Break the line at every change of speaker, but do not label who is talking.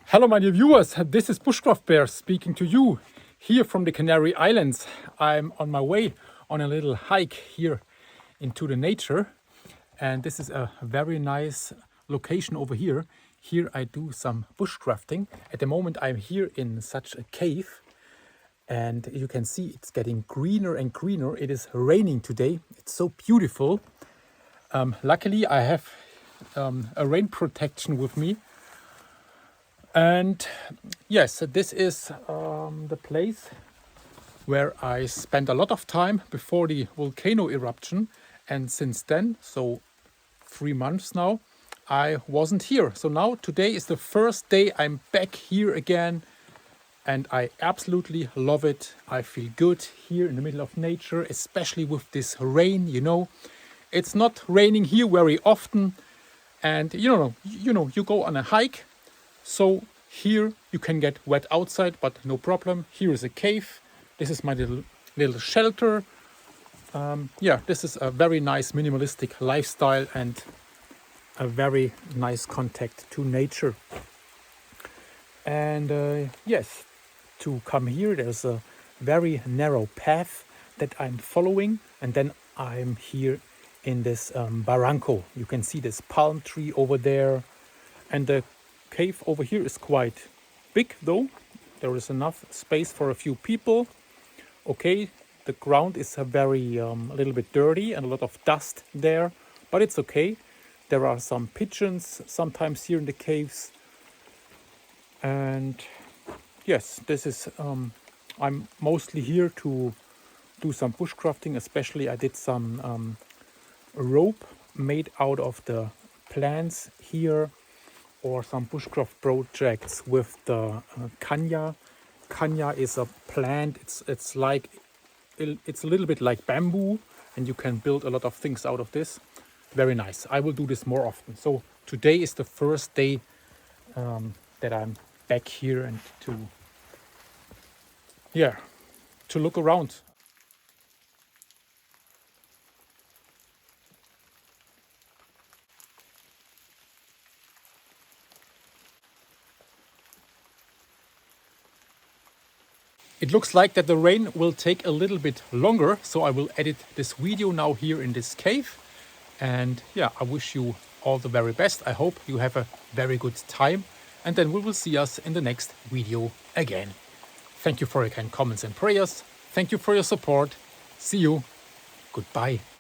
Hello my dear viewers, this is Bushcraft Bear speaking to you here from the Canary Islands. I'm on my way on a little hike here into the nature, and this is a very nice location over here. Here I do some bushcrafting. At the moment I'm here in such a cave, and you can see it's getting greener and greener. It is raining today. It's so beautiful. Luckily I have a rain protection with me. And yes, this is the place where I spent a lot of time before the volcano eruption. And since then, so 3 months now, I wasn't here. So now today is the first day I'm back here again. And I absolutely love it. I feel good here in the middle of nature, especially with this rain, you know. It's not raining here very often. And you go on a hike. So here you can get wet outside, but no problem. Here is a cave. This is my little shelter. Yeah, this is a very nice minimalistic lifestyle and a very nice contact to nature. And yes, to come here, there's a very narrow path that I'm following, and then I'm here in this barranco. You can see this palm tree over there, and the cave over here is quite big though. There is enough space for a few people. Okay, the ground is a little bit dirty and a lot of dust there, but it's okay. There are some pigeons sometimes here in the caves. And yes, this is I'm mostly here to do some bushcrafting. Especially I did some rope made out of the plants here, or some bushcraft projects with the kanya. Kanya is a plant. It's a little bit like bamboo, and you can build a lot of things out of this. Very nice. I will do this more often. So today is the first day that I'm back here and to look around. It looks like that the rain will take a little bit longer, so I will edit this video now here in this cave. And yeah, I wish you all the very best. I hope you have a very good time, and then we will see us in the next video again. Thank you for your kind comments and prayers. Thank you for your support. See you. Goodbye.